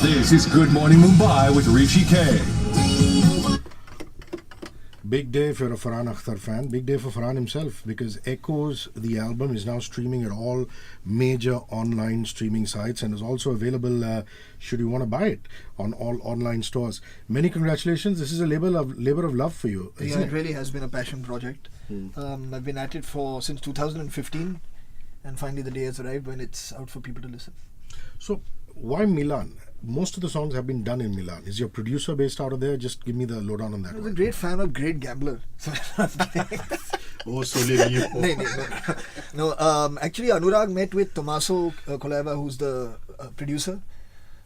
This is Good Morning Mumbai with Hrishi K. Big day if you're a Farhan Akhtar fan. Big day for Farhan himself, because Echoes, the album, is now streaming at all major online streaming sites and is also available should you want to buy it on all online stores. Many congratulations. This is a labor of love for you, isn't Yeah, it? it really has been a passion project. I've been at it since 2015, and finally the day has arrived when it's out for people to listen. So, why Milan? Most of the songs have been done in Milan. Is your producer based out of there? Just give me the lowdown on that I was a one. great fan of Great Gambler. Oh, so you. No, actually Anurag met with Tommaso Coleva, who's the producer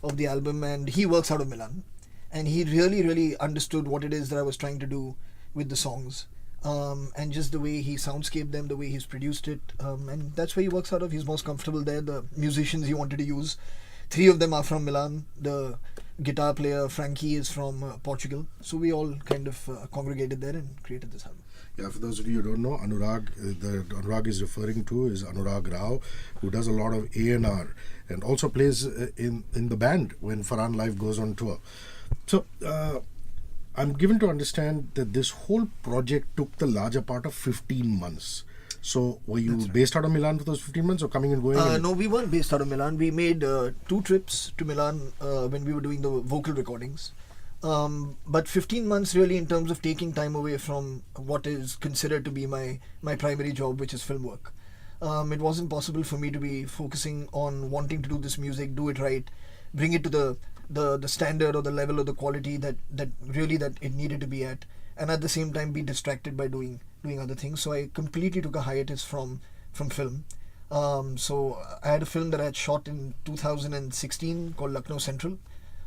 of the album, and he works out of Milan. And he really understood what it is that I was trying to do with the songs. And just the way he soundscaped them, the way he's produced it. And that's where he works out of. He's most comfortable there. The musicians he wanted to use, 3 of them are from Milan. The guitar player Frankie is from Portugal. So we all kind of congregated there and created this album. Yeah, for those of you who don't know, Anurag, the Anurag is referring to is Anurag Rao, who does a lot of A&R and also plays in the band when Farhan Live goes on tour. So, I'm given to understand that this whole project took the larger part of 15 months. So, were you based out of Milan for those 15 months or coming and going? No, we weren't based out of Milan. We made 2 trips to Milan when we were doing the vocal recordings. But 15 months really in terms of taking time away from what is considered to be my primary job, which is film work. It wasn't possible for me to be focusing on wanting to do this music, do it right, bring it to the standard or the level or the quality that it needed to be at, and at the same time be distracted by doing other things. So I completely took a hiatus from film. So I had a film that I had shot in 2016 called Lucknow Central,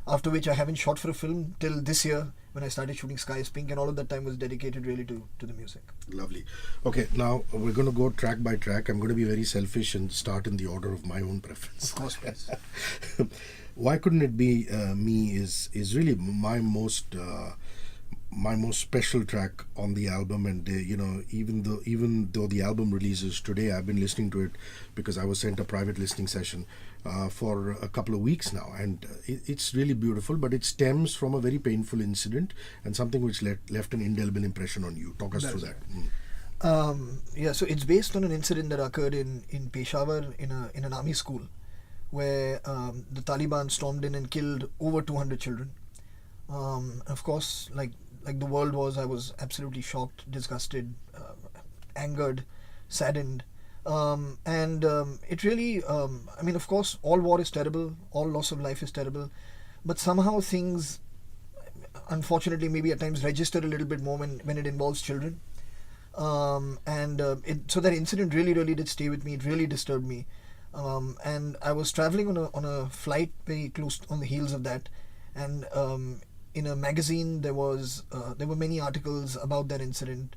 after which I haven't shot for a film till this year when I started shooting Sky is Pink, and all of that time was dedicated really to the music. Lovely. Okay, now we're going to go track by track. I'm going to be very selfish and start in the order of my own preference. Of course, please. Why Couldn't It Be Me is really my most special track on the album, and even though the album releases today, I've been listening to it because I was sent a private listening session for a couple of weeks now, and it's really beautiful, but it stems from a very painful incident and something which left an indelible impression on you. Talk us through that. So it's based on an incident that occurred in Peshawar in an army school, where the Taliban stormed in and killed over 200 children. Of course, like the world was, I was absolutely shocked, disgusted, angered, saddened. It really, of course, all war is terrible, all loss of life is terrible, but somehow things, unfortunately, maybe at times register a little bit more when it involves children. So that incident really did stay with me. It really disturbed me. And I was traveling on a flight very close on the heels of that, and in a magazine there were many articles about that incident.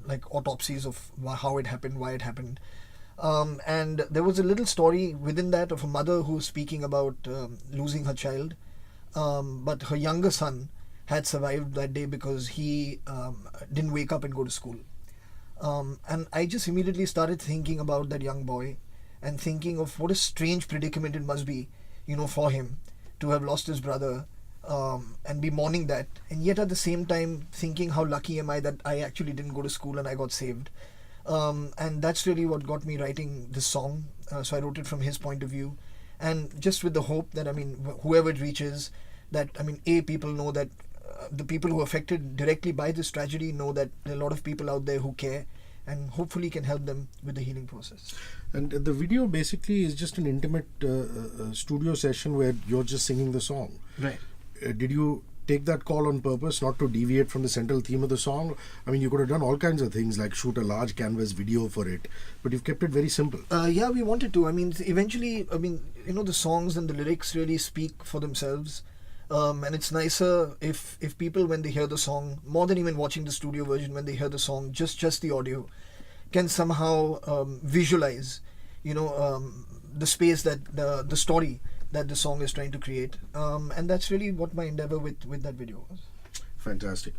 Like autopsies of how it happened, why it happened. And there was a little story within that of a mother who was speaking about losing her child, but her younger son had survived that day because he didn't wake up and go to school. And I just immediately started thinking about that young boy and thinking of what a strange predicament it must be, for him to have lost his brother and be mourning that, and yet at the same time thinking how lucky am I that I actually didn't go to school and I got saved. And that's really what got me writing this song. So I wrote it from his point of view, and just with the hope that whoever it reaches, that people know that the people who are affected directly by this tragedy know that there are a lot of people out there who care and hopefully can help them with the healing process. And the video basically is just an intimate studio session where you're just singing the song. Right. Did you take that call on purpose, not to deviate from the central theme of the song? You could have done all kinds of things like shoot a large canvas video for it, but you've kept it very simple. Yeah, we wanted to. Eventually, the songs and the lyrics really speak for themselves. And it's nicer if people, when they hear the song, more than even watching the studio version, when they hear the song, just the audio, can somehow visualize, the space that the story that the song is trying to create. And that's really what my endeavor with that video was. Fantastic.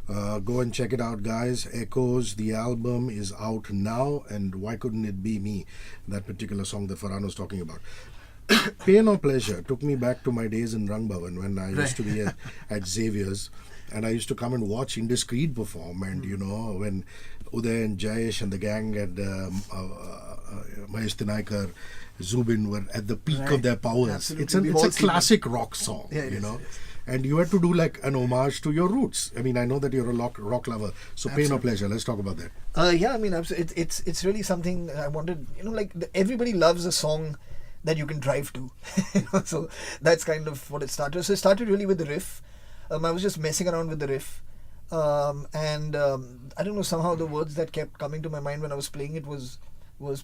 Go and check it out, guys. Echoes, the album is out now, and Why Couldn't It Be Me, that particular song that Farhan was talking about. Pain or Pleasure took me back to my days in Rang Bhavan when I used to be at Xavier's, and I used to come and watch Indiscreet perform, and when Uday and Jayesh and the gang and Mahesh Tinaikar, Zubin were at the peak of their powers. Absolutely. It's a classic rock song, Yeah, it is. and you had to do like an homage to your roots. I mean, I know that you're a rock lover, so Pain or Pleasure, let's talk about that. Yeah, I mean, it's really something I wanted. Everybody loves a song that you can drive to. So that's kind of what it started. So it started really with the riff. I was just messing around with the riff, and I don't know, somehow the words that kept coming to my mind when I was playing it was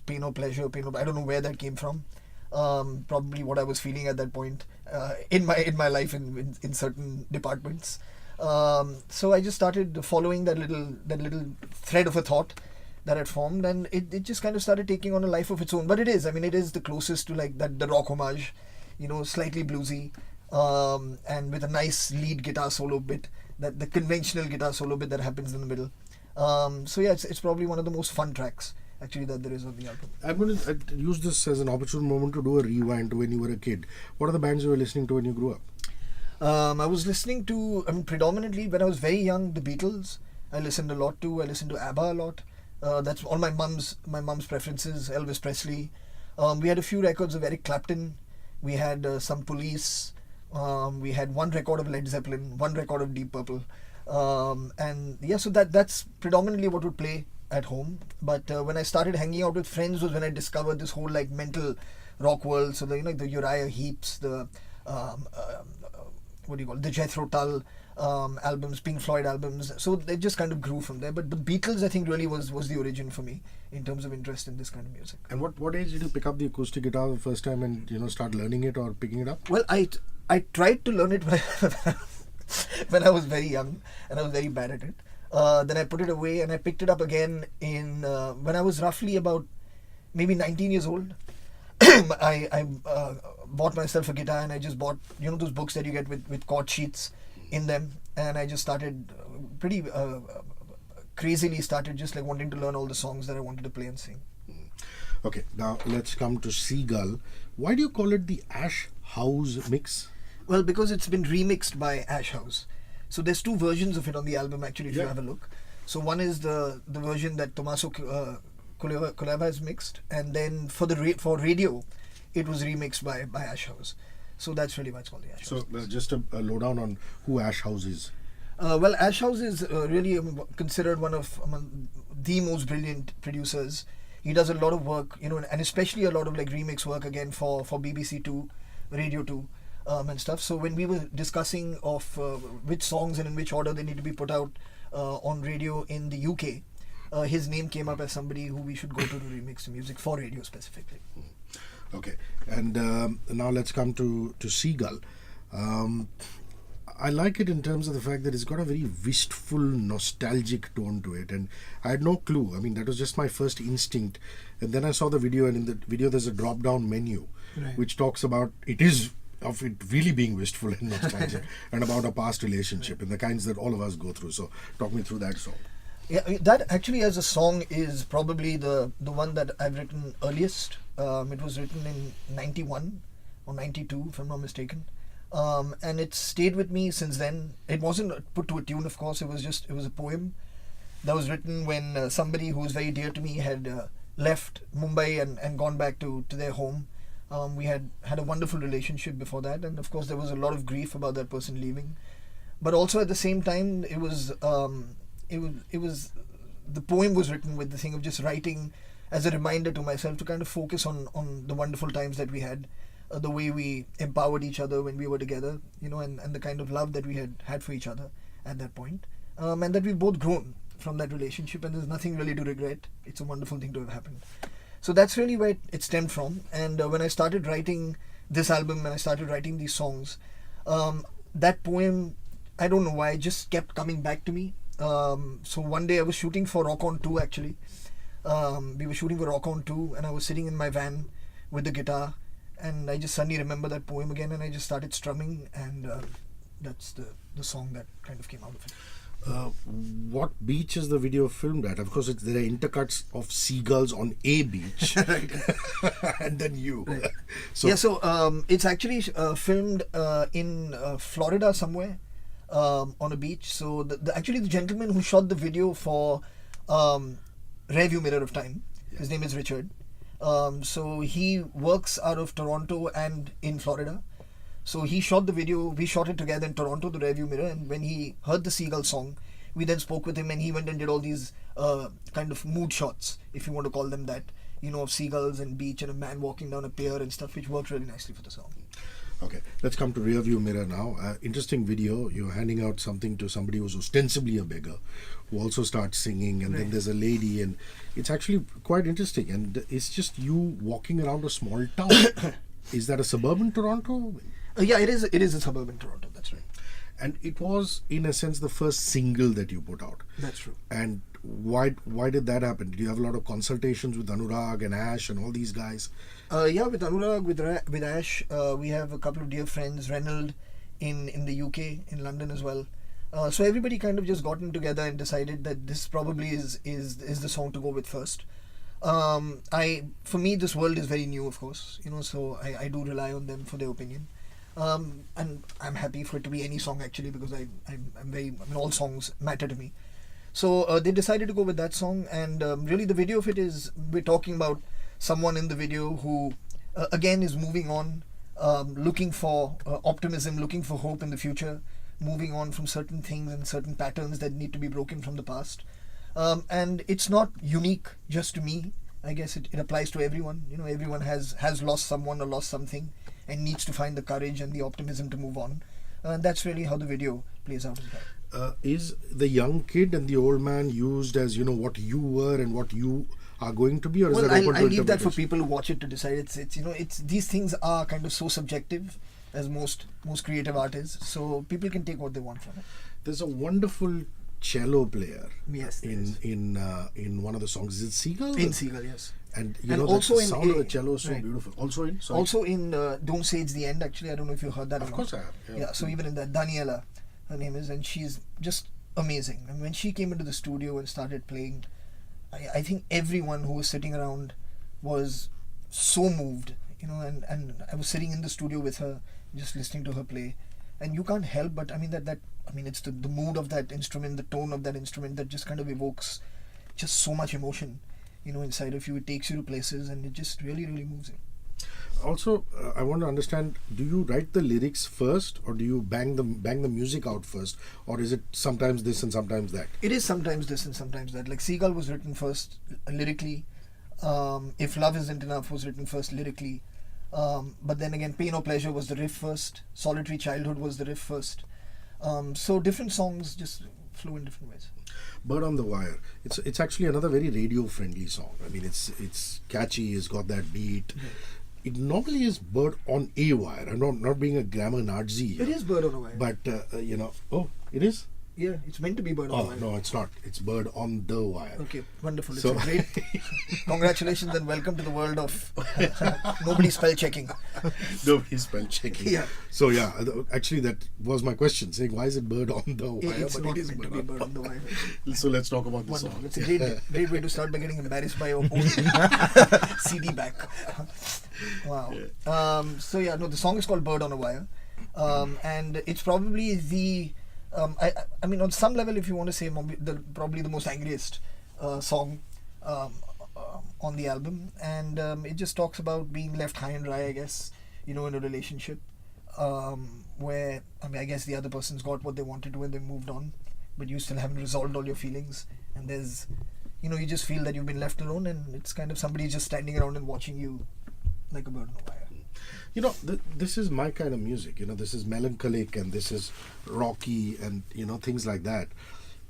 pain or pleasure. I don't know where that came from. Probably what I was feeling at that point in my life in certain departments. So I just started following that little thread of a thought that had formed, and it just kind of started taking on a life of its own. But it is the closest to like that, the rock homage, slightly bluesy, and with a nice lead guitar solo bit, that the conventional guitar solo bit that happens in the middle. So yeah, it's probably one of the most fun tracks actually that there is on the album. I'm going to use this as an opportune moment to do a rewind to when you were a kid. What are the bands you were listening to when you grew up? I was listening to, predominantly when I was very young, the Beatles. I listened a lot to. I listened to ABBA a lot. That's all my mum's preferences. Elvis Presley. We had a few records of Eric Clapton. We had some Police. We had one record of Led Zeppelin, one record of Deep Purple, and yeah, so that's predominantly what would play at home. But when I started hanging out with friends was when I discovered this whole like mental rock world. So the Uriah Heeps, the the Jethro Tull albums, Pink Floyd albums. So they just kind of grew from there. But the Beatles, I think, really was the origin for me in terms of interest in this kind of music. And what age did you pick up the acoustic guitar the first time and start learning it or picking it up? Well, I tried to learn it when I was very young, and I was very bad at it. Then I put it away and I picked it up again when I was roughly about maybe 19 years old. I bought myself a guitar, and I just bought those books that you get with chord sheets in them, and I just started pretty crazily started just like wanting to learn all the songs that I wanted to play and sing. Okay, now let's come to Seagull. Why do you call it the Ash House mix? Well, because it's been remixed by Ash House. So there's two versions of it on the album actually, if you have a look. So one is the version that Tommaso Culeva has mixed, and then for radio, it was remixed by Ash House. So that's really why it's called the Ash House. So just a lowdown on who Ash House is. Well, Ash House is really considered one of the most brilliant producers. He does a lot of work, and especially a lot of like remix work again for BBC 2, Radio 2. And stuff. So when we were discussing of which songs and in which order they need to be put out on radio in the UK, his name came up as somebody who we should go to remix music for radio specifically. Okay, and now let's come to Seagull. I like it in terms of the fact that it's got a very wistful, nostalgic tone to it, and I had no clue. I mean, that was just my first instinct, and then I saw the video, and in the video there's a drop-down menu, which talks about it really being wistful and nostalgic and about a past relationship and the kinds that all of us go through. So talk me through that song. Yeah, that actually as a song is probably the one that I've written earliest. It was written in 91 or 92 if I'm not mistaken, and it's stayed with me since then. It wasn't put to a tune, of course. It was a poem that was written when somebody who was very dear to me had left Mumbai and gone back to their home. We had a wonderful relationship before that, and of course there was a lot of grief about that person leaving. But also at the same time, it was the poem was written with the thing of just writing as a reminder to myself to kind of focus on the wonderful times that we had, the way we empowered each other when we were together, and the kind of love that we had for each other at that point, and that we've both grown from that relationship, and there's nothing really to regret. It's a wonderful thing to have happened. So that's really where it stemmed from. And when I started writing this album and I started writing these songs, that poem, I don't know why, just kept coming back to me. So one day I was shooting for Rock On 2 actually. We were shooting for Rock On 2 and I was sitting in my van with the guitar, and I just suddenly remember that poem again, and I just started strumming, and that's the song that kind of came out of it. What beach is the video filmed at? Of course, there are intercuts of seagulls on a beach, and then you. Right. So, Yeah, so it's actually filmed in Florida somewhere on a beach. So actually the gentleman who shot the video for Rearview Mirror of Time, his name is Richard. So he works out of Toronto and in Florida. So he shot the video, we shot it together in Toronto, the Rearview Mirror, and when he heard the Seagull song, we then spoke with him and he went and did all these kind of mood shots, if you want to call them that, you know, of seagulls and beach and a man walking down a pier and stuff, which worked really nicely for the song. okay, let's come to Rearview Mirror now. Interesting video. You're handing out something to somebody who's ostensibly a beggar, who also starts singing, and then Right. there's a lady, and it's actually quite interesting. And it's just you walking around a small town. Is that a suburban Toronto? Yeah, it is a suburban Toronto, that's right. And it was, in a sense, the first single that you put out. That's true. And why did that happen? Did you have a lot of consultations with Anurag and Ash and all these guys? Yeah, with Anurag, with Ash, we have a couple of dear friends, Reynold in the UK, in London as well. So everybody kind of just gotten together and decided that this probably is the song to go with first. For me, this world is very new, of course, you know, so I do rely on them for their opinion. And I'm happy for it to be any song actually, because all songs matter to me. So they decided to go with that song, and really the video of it is, we're talking about someone in the video who again is moving on, looking for optimism, looking for hope in the future, moving on from certain things and certain patterns that need to be broken from the past. And it's not unique just to me. I guess it applies to everyone. You know, everyone has lost someone or lost something and needs to find the courage and the optimism to move on. And that's really how the video plays out as well. Is the young kid and the old man used as, you know, what you were and what you are going to be, or is Well, that open I to leave that for interpretation? people who watch it to decide. It's you know, these things are kind of so subjective, as most creative art is. So people can take what they want from it. There's a wonderful cello player Yes, there is. in one of the songs. Is it Seagull? In Seagull, yes. And you And know, also the in sound of A- the cello is so right. beautiful. Also in? Sorry. Also in Don't Say It's the End, actually. I don't know if you heard that or Of not. course I have. Yeah, so even in that, Daniela, her name is, and she's just amazing. And when she came into the studio and started playing, I think everyone who was sitting around was so moved, you know, and I was sitting in the studio with her, just listening to her play. And you can't help but, it's the mood of that instrument, the tone of that instrument that just kind of evokes just so much emotion, you know, inside of you. It takes you to places and it just really, really moves you. Also, I want to understand, do you write the lyrics first, or do you bang the music out first, or is it sometimes this and sometimes that? It is sometimes this and sometimes that. Like Seagull was written first lyrically. If Love Isn't Enough was written first lyrically. But then again, Pain or Pleasure was the riff first. Solitary Childhood was the riff first. So different songs just flow in different ways. Bird on the Wire. It's actually another very radio friendly song. I mean, it's catchy. It's got that beat. It normally is Bird on a Wire. I'm not being a grammar Nazi here. It is Bird on a Wire. But you know, oh, it is. Yeah, it's meant to be Bird on a Oh Wire. no, it's not. It's Bird on the Wire. Okay, wonderful. It's So- a great. Congratulations and welcome to the world of nobody spell checking. Nobody spell checking. Yeah. So yeah, actually that was my question, saying why is it Bird on the Wire? It's But not it is meant to be Bird on the Wire. So let's talk about the Wonderful. song. It's a great way to start by getting embarrassed by your own CD back. Wow. So yeah, no, the song is called Bird on a Wire, and it's probably the I mean, on some level, if you want to say, probably the most angriest song on the album, and it just talks about being left high and dry, I guess, you know, in a relationship where, I guess the other person's got what they wanted to and they moved on, but you still haven't resolved all your feelings, and there's, you know, you just feel that you've been left alone, and it's kind of somebody just standing around and watching you like a bird on a wire. You know, this is my kind of music. You know, this is melancholic and this is rocky and, you know, things like that.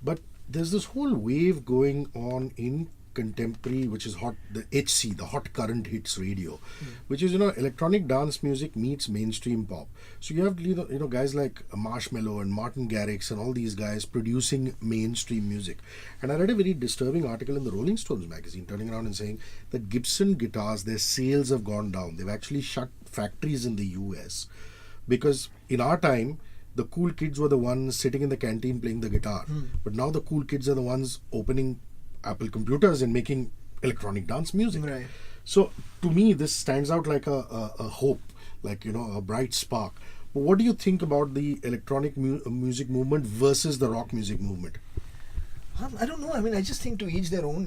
But there's this whole wave going on in contemporary, which is the HC, the hot current hits radio, which is, you know, electronic dance music meets mainstream pop. So you have, you know, guys like Marshmello and Martin Garrix and all these guys producing mainstream music. And I read a very disturbing article in the Rolling Stones magazine turning around and saying that Gibson guitars, their sales have gone down. They've actually shut factories in the US because in our time, the cool kids were the ones sitting in the canteen playing the guitar. But now the cool kids are the ones opening Apple computers and making electronic dance music. Right. So to me, this stands out like a hope, like, a bright spark. But what do you think about the electronic music movement versus the rock music movement? I don't know. I mean, I just think to each their own,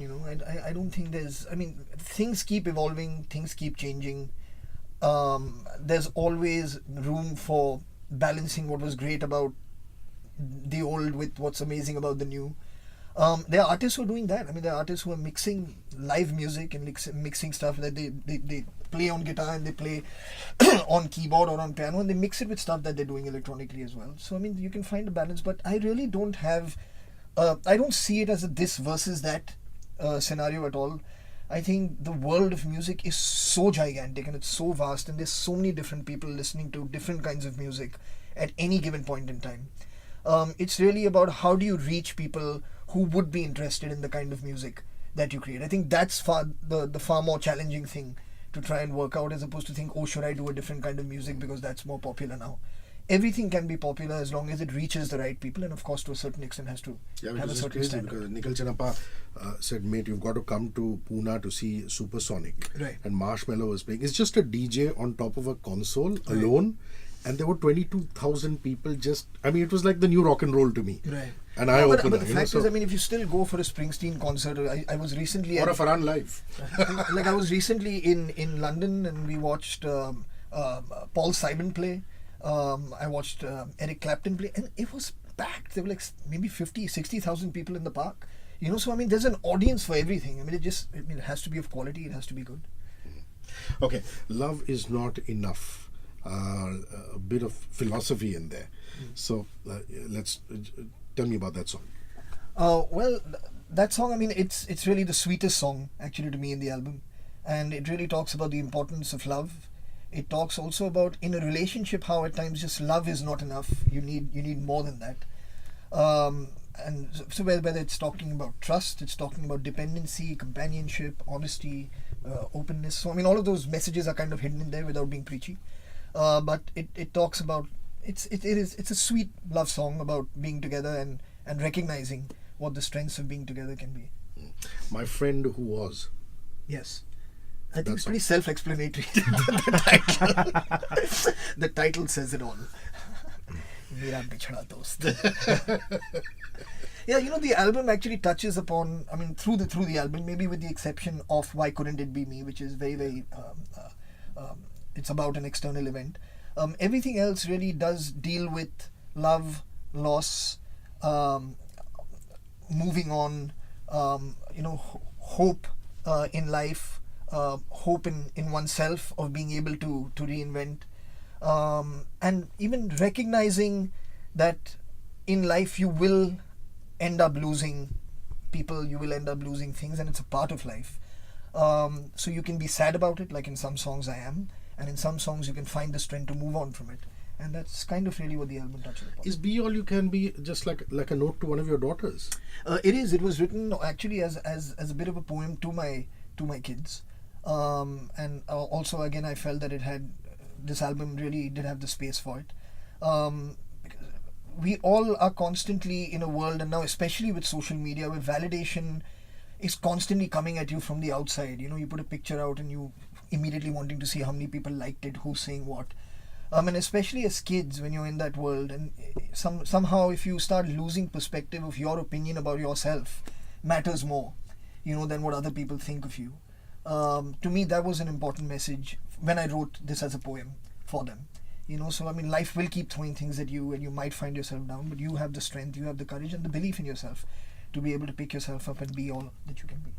I don't think there's... I mean, things keep evolving, things keep changing. There's always room for balancing what was great about the old with what's amazing about the new. There are artists who are doing that. I mean, there are artists who are mixing live music and mixing stuff that they play on guitar and they play on keyboard or on piano, and they mix it with stuff that they're doing electronically as well. So, I mean, you can find a balance, but I really don't have... I don't see it as a this versus that scenario at all. I think the world of music is so gigantic and it's so vast, and there's so many different people listening to different kinds of music at any given point in time. It's really about how do you reach people who would be interested in the kind of music that you create. I think that's the far more challenging thing to try and work out, as opposed to think, oh, should I do a different kind of music because that's more popular now. Everything can be popular as long as it reaches the right people, and of course to a certain extent has to have a certain standard. Because Nikhil Chenappa said, mate, you've got to come to Pune to see Supersonic. Right. And Marshmallow was playing. It's just a DJ on top of a console alone, and there were 22,000 people just... I mean, it was like the new rock and roll to me. Right. And I opened But the fact is, I mean, if you still go for a Springsteen concert, I was recently... Or a Farhan live. Like, I was recently in London and we watched Paul Simon play. I watched Eric Clapton play, and it was packed. There were like maybe 50,000-60,000 people in the park. So I mean, there's an audience for everything. I mean, it has to be of quality. It has to be good. Okay, love is not enough. A bit of philosophy in there. So let's tell me about that song. Well, that song, I mean, it's really the sweetest song actually to me in the album, and it really talks about the importance of love. It talks also about, in a relationship, how at times just love is not enough. You need more than that. And so whether it's talking about trust, it's talking about dependency, companionship, honesty, openness. So I mean, all of those messages are kind of hidden in there without being preachy. But it talks about it's a sweet love song about being together and recognizing what the strengths of being together can be. My friend who was. Yes. I think it's pretty self-explanatory. The title says it all. Mera bichhada dost. Yeah, the album actually touches upon, I mean, through the album, maybe with the exception of Why Couldn't It Be Me, which is very, very, it's about an external event. Everything else really does deal with love, loss, moving on, hope in life, hope in oneself of being able to reinvent, and even recognizing that in life you will end up losing people, you will end up losing things, and it's a part of life. So you can be sad about it, like in some songs I am, and in some songs you can find the strength to move on from it. And that's kind of really what the album touches upon. Is Be All You Can Be just like a note to one of your daughters? It is. It was written actually as a bit of a poem to my kids. And also, again, I felt that this album really did have the space for it. We all are constantly in a world, and now especially with social media, where validation is constantly coming at you from the outside. You put a picture out and you immediately wanting to see how many people liked it, who's saying what. And especially as kids, when you're in that world, and somehow if you start losing perspective of your opinion about yourself matters more, than what other people think of you. To me, that was an important message when I wrote this as a poem for them. So I mean, life will keep throwing things at you, and you might find yourself down, but you have the strength, you have the courage, and the belief in yourself to be able to pick yourself up and be all that you can be.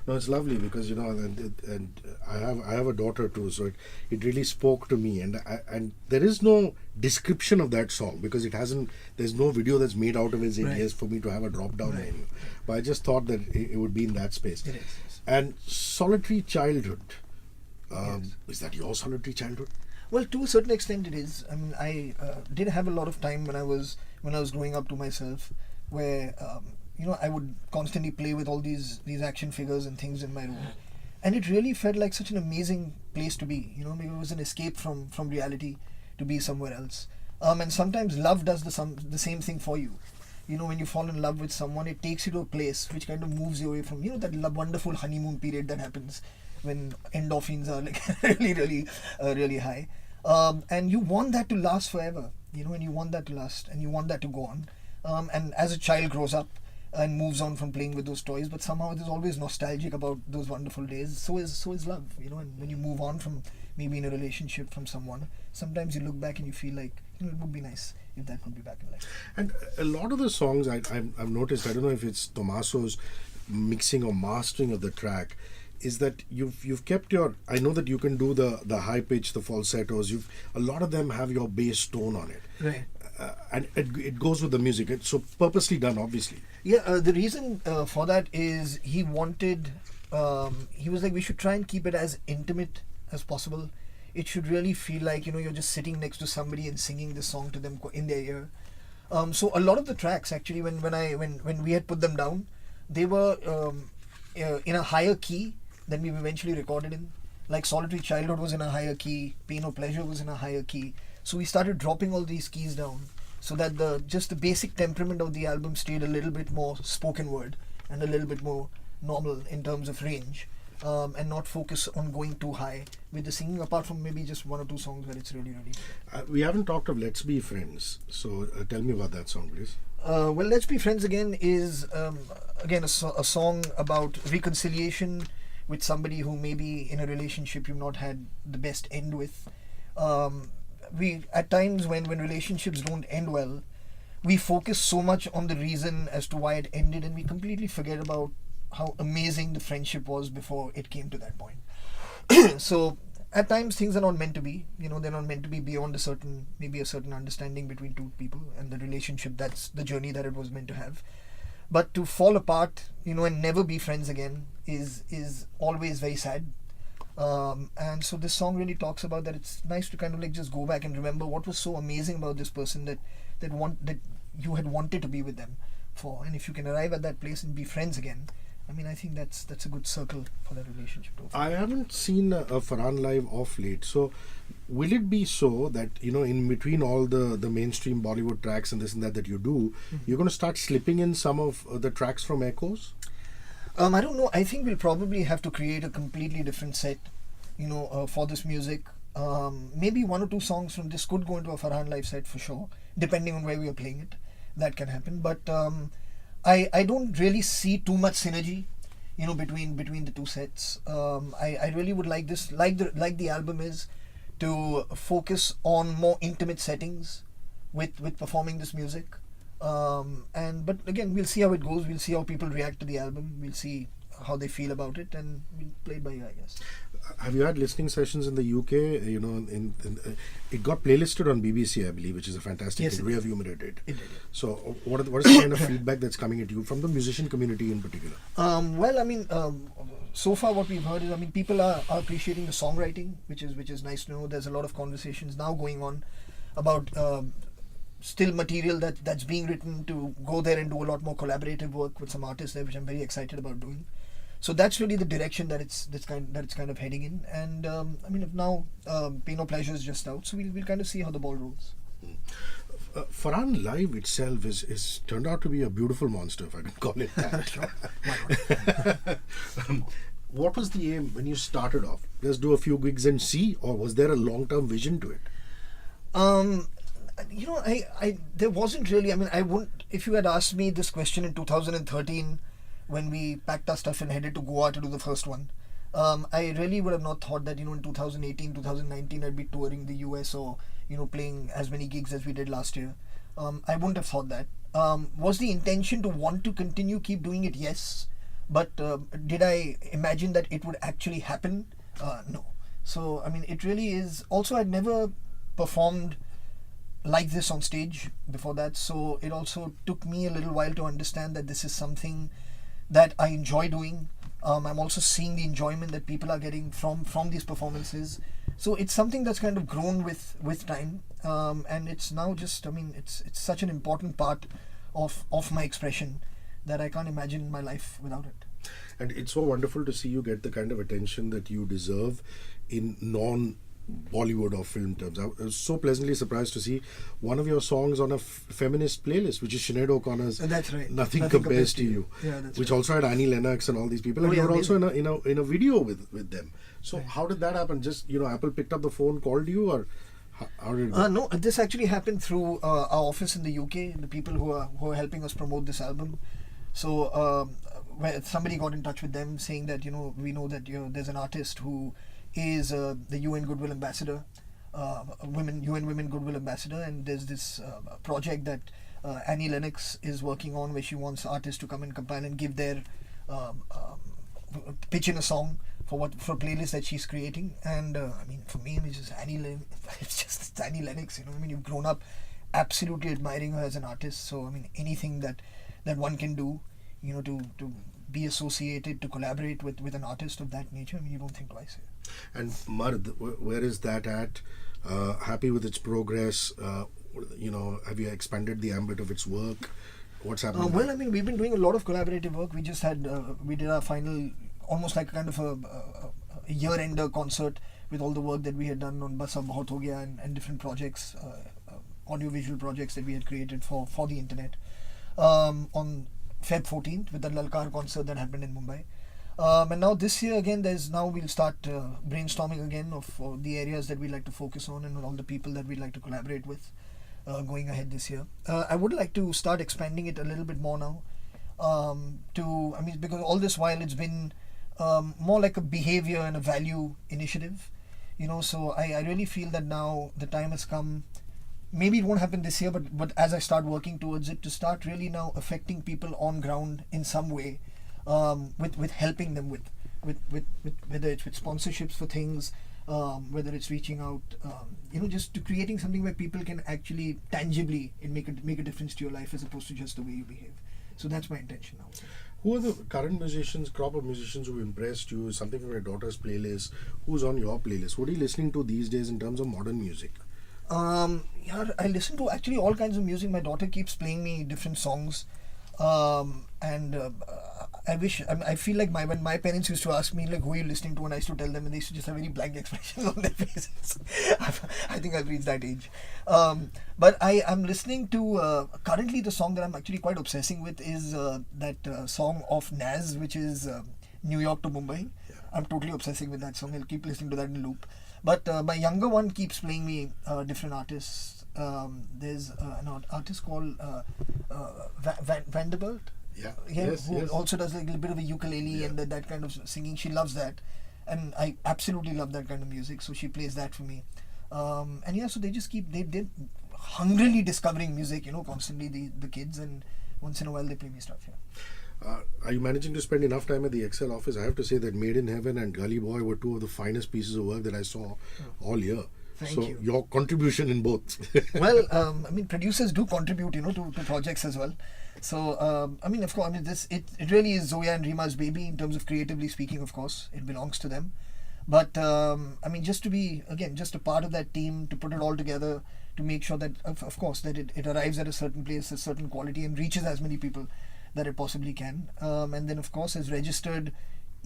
No, it's lovely because and I have a daughter too, so it really spoke to me, and there is no description of that song because there's no video that's made out of it in years for me to have a drop down menu. But I just thought that it would be in that space. It is. Yes. And Solitary Childhood, is that your solitary childhood? Well, to a certain extent it is. I mean, I did have a lot of time when I was growing up to myself, where I would constantly play with all these action figures and things in my room, and it really felt like such an amazing place to be. Maybe it was an escape from reality to be somewhere else. And sometimes love does the same thing for you. You know, when you fall in love with someone, it takes you to a place which kind of moves you away from, you know, that wonderful honeymoon period that happens when endorphins are like really high. And you want that to last forever, you know, and you want that to last and you want that to go on. And as a child grows up and moves on from playing with those toys, but somehow there's always nostalgic about those wonderful days. So is love, you know. And when you move on from maybe in a relationship from someone, sometimes you look back and you feel like, you know, it would be nice if that could be back in life. And a lot of the songs I've noticed, I don't know if it's Tommaso's mixing or mastering of the track, is that you've kept your, I know that you can do the high pitch, the falsettos, a lot of them have your bass tone on it. Right. And it goes with the music. It's so purposely done, obviously. Yeah, the reason for that is he wanted, he was like, we should try and keep it as intimate as possible. It should really feel like, you know, you're just sitting next to somebody and singing the song to them in their ear. So a lot of the tracks, actually, when we had put them down, they were in a higher key than we eventually recorded in. Like Solitary Childhood was in a higher key, Pain or Pleasure was in a higher key. So we started dropping all these keys down so that just the basic temperament of the album stayed a little bit more spoken word and a little bit more normal in terms of range, and not focus on going too high with the singing, apart from maybe just one or two songs where it's really We haven't talked of Let's Be Friends, so tell me about that song, please. well, Let's Be Friends again is again a song about reconciliation with somebody who maybe in a relationship you've not had the best end with. We at times when relationships don't end well, we focus so much on the reason as to why it ended, and we completely forget about how amazing the friendship was before it came to that point. So at times things are not meant to be, you know, they're not meant to be beyond a certain understanding between two people, and the relationship, that's the journey that it was meant to have. But to fall apart, you know, and never be friends again is always very sad. And so this song really talks about that. It's nice to kind of like just go back and remember what was so amazing about this person that you had wanted to be with them for. And if you can arrive at that place and be friends again, I mean, I think that's a good circle for that relationship to open. I haven't seen a Farhan live of late, so will it be so that, you know, in between all the mainstream Bollywood tracks and this and that you do, you're going to start slipping in some of the tracks from Echoes? I don't know. I think we'll probably have to create a completely different set, you know, for this music. Maybe one or two songs from this could go into a Farhan live set for sure, depending on where we are playing it. That can happen. But I don't really see too much synergy, you know, between the two sets. I really would like this, like the album is, to focus on more intimate settings with performing this music. But again, we'll see how it goes. We'll see how people react to the album. We'll see how they feel about it, and we'll play it by ear, I guess. Have you had listening sessions in the UK? You know, it got playlisted on BBC, I believe, which is a fantastic thing. Rearview mirror did. It did. Yeah. So, what is the kind of feedback that's coming at you from the musician community in particular? Well, I mean, so far what we've heard is, I mean, people are appreciating the songwriting, which is nice to know. There's a lot of conversations now going on about still material that's being written to go there and do a lot more collaborative work with some artists there, which I'm very excited about doing. So that's really the direction that it's kind of heading in. And I mean, if now Pain or Pleasure is just out, so we'll kind of see how the ball rolls. Farhan live itself is turned out to be a beautiful monster, if I can call it that. What was the aim when you started off? Just do a few gigs and see, or was there a long-term vision to it? You know, I there wasn't really. I mean, I wouldn't. If you had asked me this question in 2013, when we packed our stuff and headed to Goa to do the first one, I really would have not thought that, you know, in 2018, 2019, I'd be touring the US or, you know, playing as many gigs as we did last year. I wouldn't have thought that. Was the intention to want to continue, keep doing it? Yes. But did I imagine that it would actually happen? No. So, I mean, it really is. Also, I'd never performed like this on stage before that, so it also took me a little while to understand that this is something that I enjoy doing. I'm also seeing the enjoyment that people are getting from these performances. So it's something that's kind of grown with time, and it's now just, I mean, it's such an important part of my expression that I can't imagine my life without it. And it's so wonderful to see you get the kind of attention that you deserve in Bollywood or film terms. I was so pleasantly surprised to see one of your songs on a feminist playlist, which is Sinead O'Connor's That's right. Nothing Compares to You, Yeah, that's which right. also had Annie Lennox and all these people, and Oh, you yeah, were also amazing. in a video with them. So how did that happen? Just Apple picked up the phone, called you, or how did it go? No, this actually happened through our office in the UK, the people who are helping us promote this album. So where somebody got in touch with them saying that we know that there's an artist who is the UN Goodwill Ambassador, UN Women Goodwill Ambassador, and there's this project that Annie Lennox is working on where she wants artists to come and compile and give their pitch in a song for a playlist that she's creating. And for me, it's just it's Annie Lennox. You've grown up absolutely admiring her as an artist. So anything that one can do, to be associated, to collaborate with an artist of that nature, you don't think twice. And Mard, where is that at? Happy with its progress? Have you expanded the ambit of its work? What's happening? Well, we've been doing a lot of collaborative work. We just had we did our final, almost like a kind of a year-ender concert with all the work that we had done on Bas Ab Bahut Ho Gaya and different projects, audiovisual projects that we had created for the internet. On Feb 14th with the Lalkar concert that happened in Mumbai. And now this year again, we'll start brainstorming again of the areas that we'd like to focus on and all the people that we'd like to collaborate with going ahead this year. I would like to start expanding it a little bit more now. Because all this while it's been more like a behavior and a value initiative, so I really feel that now the time has come. Maybe it won't happen this year, but as I start working towards it, to start really now affecting people on ground in some way, with helping them with whether it's with sponsorships for things, whether it's reaching out, just to creating something where people can actually tangibly make a difference to your life as opposed to just the way you behave. So that's my intention now. Who are the current crop of musicians who impressed you? Something from your daughter's playlist? Who's on your playlist? What are you listening to these days in terms of modern music? I listen to actually all kinds of music. My daughter keeps playing me different songs, I feel like when my parents used to ask me like who are you listening to, and I used to tell them, and they used to just have very blank expressions on their faces. I think I've reached that age. But I'm listening to currently the song that I'm actually quite obsessing with is that song of Naz, which is New York to Mumbai. Yeah. I'm totally obsessing with that song. I'll keep listening to that in loop. But my younger one keeps playing me different artists. There's an artist called Vanderbilt. Yeah. Who also does like a little bit of a ukulele and that kind of singing. She loves that, and I absolutely love that kind of music. So she plays that for me. So they just they're hungrily discovering music, constantly the kids, and once in a while they play me stuff. Yeah. Are you managing to spend enough time at the Excel office? I have to say that Made in Heaven and Gully Boy were two of the finest pieces of work that I saw all year. Thank so you. Your contribution in both. Well, producers do contribute, to projects as well. So, of course, it really is Zoya and Rima's baby in terms of creatively speaking. Of course, it belongs to them. But just to be just a part of that team, to put it all together, to make sure that of course that it arrives at a certain place, a certain quality, and reaches as many people that it possibly can, and then of course is registered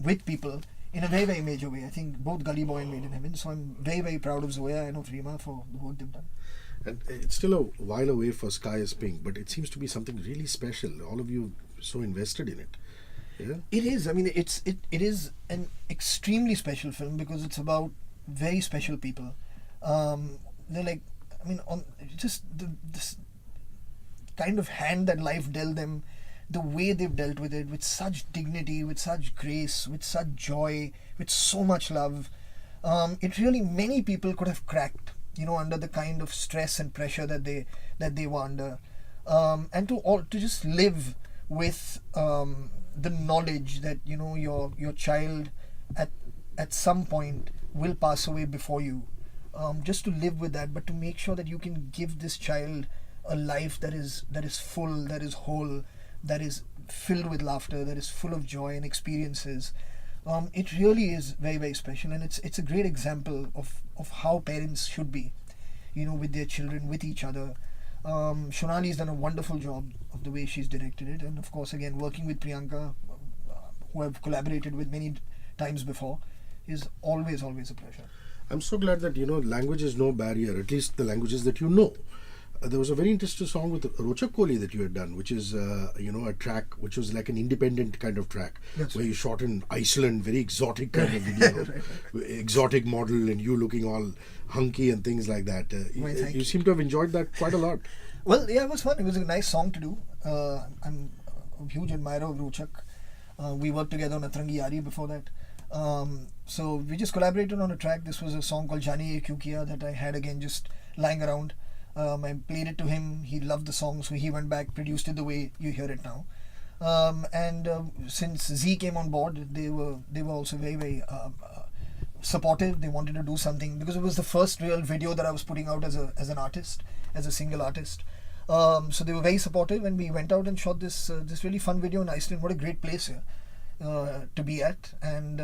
with people in a very, very major way. I think both Gully Boy and Made in Heaven. So I'm very, very proud of Zoya and of Rima for the work they've done. And it's still a while away for Sky is Pink, but it seems to be something really special. All of you so invested in it. Yeah? It is. It is an extremely special film because it's about very special people. They're like, on just this kind of hand that life dealt them, the way they've dealt with it, with such dignity, with such grace, with such joy, with so much love. It really, many people could have cracked, under the kind of stress and pressure that they were under, and to just live with the knowledge that your child at some point will pass away before you. Just to live with that, but to make sure that you can give this child a life that is full, that is whole, that is filled with laughter, that is full of joy and experiences. It really is very, very special, and it's a great example of how parents should be, with their children, with each other. Shonali's done a wonderful job of the way she's directed it, and of course again working with Priyanka, who I've collaborated with many times before, is always a pleasure. I'm so glad that, language is no barrier, at least the languages that you know. There was a very interesting song with Rochak Kohli that you had done, which is, a track which was like an independent kind of track, That's where you shot in Iceland, very exotic kind of video, exotic model, and you looking all hunky and things like that. Why, thank You you. seem to have enjoyed that quite a lot. Well, yeah, it was fun. It was a nice song to do. I'm a huge admirer of Rochak. We worked together on Atrangi Yari before that. So we just collaborated on a track. This was a song called Jani Ye Kyun Kiya that I had again just lying around. I played it to him. He loved the song, so he went back, produced it the way you hear it now. Since Z came on board, they were also very, very supportive. They wanted to do something because it was the first real video that I was putting out as an artist, as a single artist. So they were very supportive, and we went out and shot this really fun video in Iceland. What a great place here to be at, and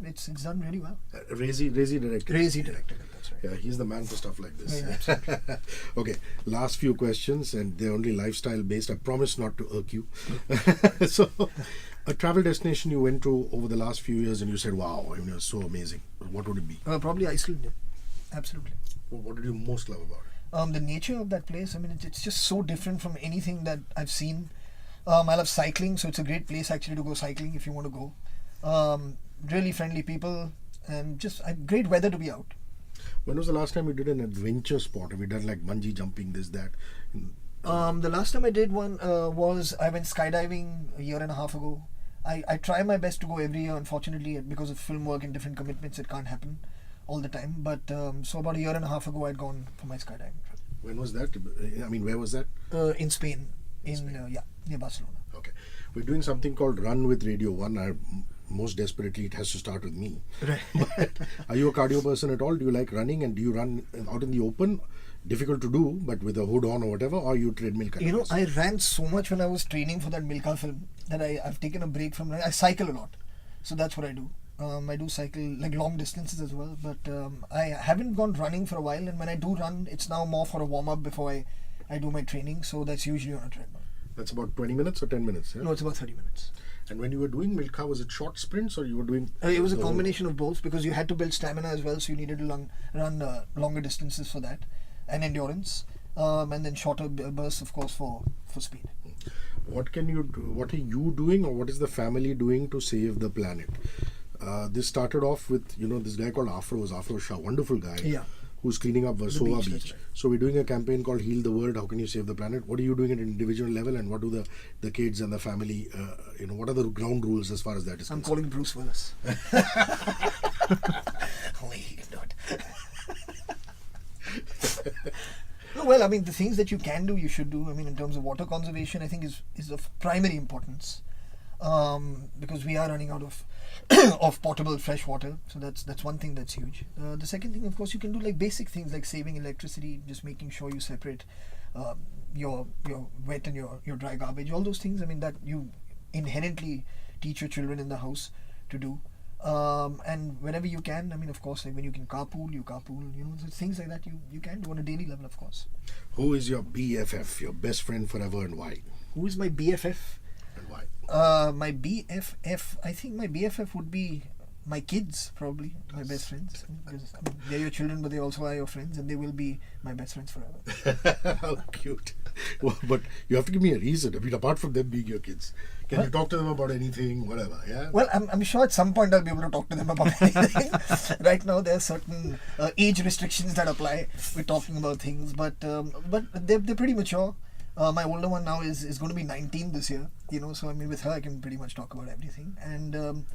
it's done really well. Rezi directed. Crazy directed it, that's right. Yeah, he's the man for stuff like this. Yeah, absolutely. Okay, last few questions, and they're only lifestyle based. I promise not to irk you. So, a travel destination you went to over the last few years and you said, wow, it was so amazing. What would it be? Probably Iceland, yeah. Absolutely. What did you most love about it? The nature of that place, I mean, it's just so different from anything that I've seen. I love cycling, so it's a great place actually to go cycling if you want to go. Really friendly people, and just great weather to be out. When was the last time you did an adventure sport? Have you done like bungee jumping, this, that? The last time I did one was I went skydiving a year and a half ago. I try my best to go every year. Unfortunately, because of film work and different commitments, it can't happen all the time. But so about a year and a half ago, I'd gone for my skydiving trip. When was that? I mean, where was that? In Spain, near Barcelona. Okay. We're doing something called Run with Radio 1. Most desperately, it has to start with me. Right. But are you a cardio person at all? Do you like running, and do you run out in the open? Difficult to do, but with a hood on or whatever, or you treadmill kind of person? I ran so much when I was training for that Milka film that I've taken a break from running. I cycle a lot, so that's what I do. I do cycle like long distances as well, but I haven't gone running for a while, and when I do run, it's now more for a warm-up before I do my training, so that's usually on a treadmill. That's about 20 minutes or 10 minutes? Yeah? No, it's about 30 minutes. And when you were doing Milka, was it short sprints or you were doing... It was a combination of both because you had to build stamina as well, so you needed to run longer distances for that and endurance, and then shorter bursts, of course, for speed. What can you do? What are you doing, or what is the family doing to save the planet? This started off with this guy called Afro Shah, wonderful guy, Yeah. who's cleaning up Versova beach, beach. that's right. So we're doing a campaign called Heal the World. How can you save the planet? What are you doing at an individual level, and what do the kids and the family? What are the ground rules as far as that is I'm concerned? calling Bruce Willis. Only he can do it. No, well, I mean, the things that you can do, you should do. I mean, in terms of water conservation, I think is of primary importance because we are running out of of potable fresh water. So that's one thing that's huge. The second thing, of course, you can do like basic things like saving electricity, just making sure you separate your wet and your dry garbage. All those things. I mean, that you inherently teach your children in the house to do. And whenever you can, I mean, of course, like when you can carpool, you carpool. So things like that you can do on a daily level, of course. Who is your BFF, your best friend forever, and why? Who is my BFF? And why? My BFF, I think my BFF would be my kids, probably, my best friends. Because, I mean, they're your children, but they also are your friends, and they will be my best friends forever. How cute. Well, but you have to give me a reason. I mean, apart from them being your kids. Can you talk to them about anything, whatever, yeah? Well, I'm sure at some point I'll be able to talk to them about anything. Right now, there are certain age restrictions that apply with talking about things, but they're pretty mature. My older one now is going to be 19 this year, so I mean, with her I can pretty much talk about everything, and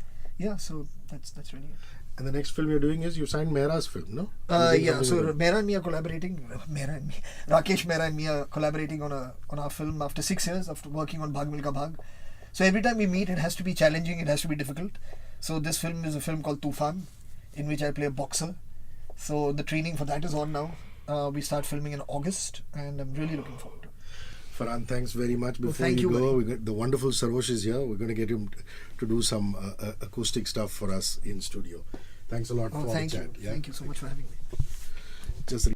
so that's really it. And the next film you're doing is you signed Mehra's film, no? So Mehra and me are collaborating. Rakesh, Mehra and me are collaborating on our film after 6 years after working on Bhag Milka Bhag. So every time we meet, it has to be challenging, it has to be difficult. So this film is a film called Tufan, in which I play a boxer. So the training for that is on now. We start filming in August, and I'm really looking forward to it. Farhan, thanks very much. Before thank you you go, the wonderful Sarosh is here. We're going to get him to do some acoustic stuff for us in studio. Thanks a lot for the Thank chat. you. Yeah? Thank you so much for having me. Just